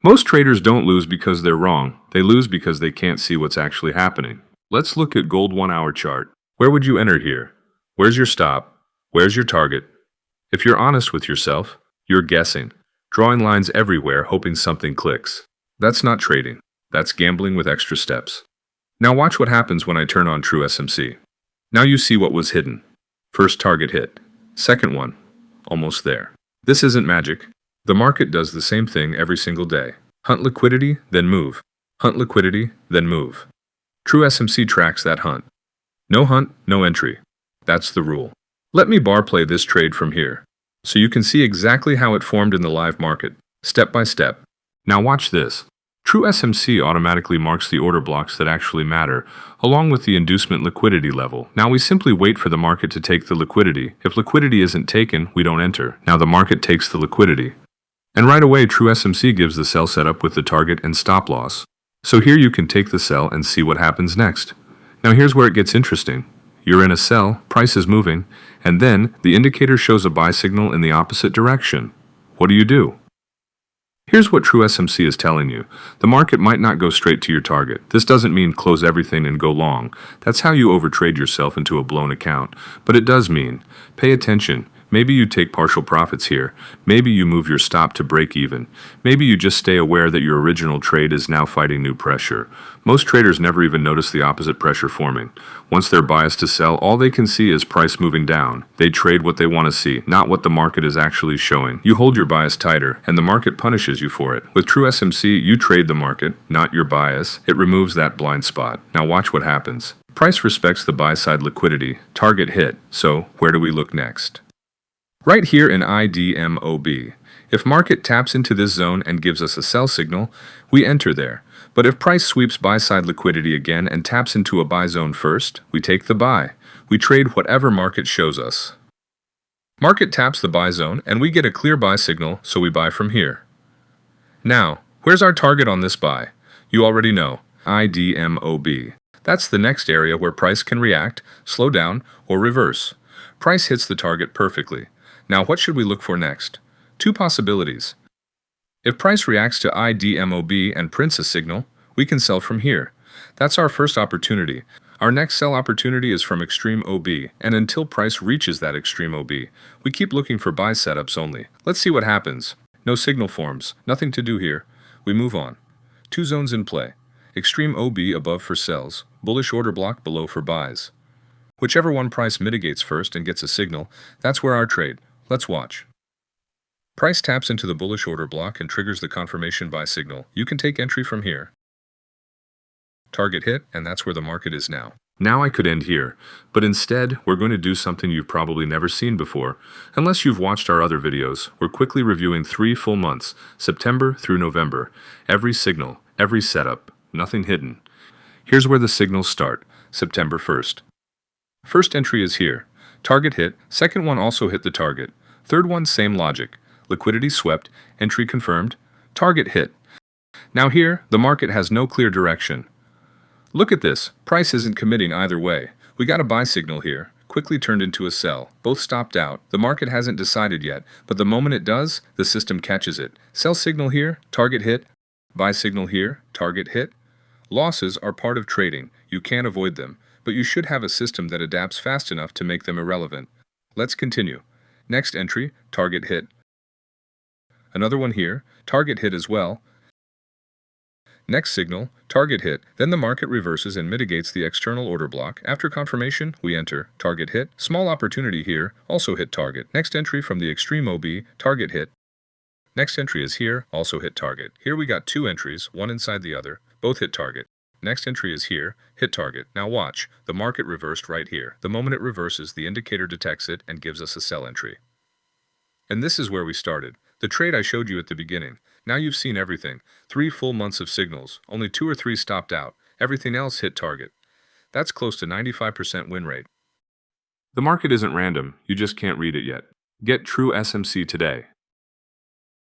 Most traders don't lose because they're wrong. They lose because they can't see what's actually happening. Let's look at gold 1-hour chart. Where would you enter here? Where's your stop? Where's your target? If you're honest with yourself, you're guessing, drawing lines everywhere hoping something clicks. That's not trading. That's gambling with extra steps. Now watch what happens when I turn on True SMC. Now you see what was hidden. First target hit. Second one. Almost there. This isn't magic. The market does the same thing every single day. Hunt liquidity, then move. Hunt liquidity, then move. True SMC tracks that hunt. No hunt, no entry. That's the rule. Let me bar play this trade from here, so you can see exactly how it formed in the live market, step by step. Now watch this. True SMC automatically marks the order blocks that actually matter, along with the inducement liquidity level. Now we simply wait for the market to take the liquidity. If liquidity isn't taken, we don't enter. Now the market takes the liquidity. And right away, True SMC gives the sell setup with the target and stop loss. So here you can take the sell and see what happens next. Now here's where it gets interesting. You're in a sell, price is moving, and then the indicator shows a buy signal in the opposite direction. What do? Here's what True SMC is telling you. The market might not go straight to your target. This doesn't mean close everything and go long. That's how you overtrade yourself into a blown account. But it does mean, pay attention. Maybe you take partial profits here. Maybe you move your stop to break even. Maybe you just stay aware that your original trade is now fighting new pressure. Most traders never even notice the opposite pressure forming. Once they're biased to sell, all they can see is price moving down. They trade what they want to see, not what the market is actually showing. You hold your bias tighter, and the market punishes you for it. With True SMC, you trade the market, not your bias. It removes that blind spot. Now watch what happens. Price respects the buy-side liquidity. Target hit. So, where do we look next? Right here in IDMOB. If market taps into this zone and gives us a sell signal, we enter there. But if price sweeps buy-side liquidity again and taps into a buy zone first, we take the buy. We trade whatever market shows us. Market taps the buy zone and we get a clear buy signal, so we buy from here. Now, where's our target on this buy? You already know, IDMOB. That's the next area where price can react, slow down, or reverse. Price hits the target perfectly. Now what should we look for next? Two possibilities. If price reacts to IDMOB and prints a signal, we can sell from here. That's our first opportunity. Our next sell opportunity is from extreme OB, and until price reaches that extreme OB, we keep looking for buy setups only. Let's see what happens. No signal forms, nothing to do here. We move on. Two zones in play. Extreme OB above for sells, bullish order block below for buys. Whichever one price mitigates first and gets a signal, that's where our trade. Let's watch. Price taps into the bullish order block and triggers the confirmation buy signal. You can take entry from here. Target hit, and that's where the market is now. Now I could end here, but instead, we're going to do something you've probably never seen before. Unless you've watched our other videos, we're quickly reviewing 3 full months, September through November. Every signal, every setup, nothing hidden. Here's where the signals start, September 1st. First entry is here. Target hit, second one also hit the target. Third one, same logic. Liquidity swept, entry confirmed, target hit. Now here, the market has no clear direction. Look at this, price isn't committing either way. We got a buy signal here, quickly turned into a sell. Both stopped out. The market hasn't decided yet, but the moment it does, the system catches it. Sell signal here, target hit. Buy signal here, target hit. Losses are part of trading. You can't avoid them, but you should have a system that adapts fast enough to make them irrelevant. Let's continue. Next entry, target hit. Another one here, target hit as well. Next signal, target hit. Then the market reverses and mitigates the external order block. After confirmation, we enter, target hit. Small opportunity here, also hit target. Next entry from the extreme OB, target hit. Next entry is here, also hit target. Here we got 2 entries, one inside the other, both hit target. Next entry is here, hit target. Now watch, the market reversed right here. The moment it reverses, the indicator detects it and gives us a sell entry. And this is where we started. The trade I showed you at the beginning. Now you've seen everything. 3 full months of signals. Only 2 or 3 stopped out. Everything else hit target. That's close to 95% win rate. The market isn't random. You just can't read it yet. Get True SMC today.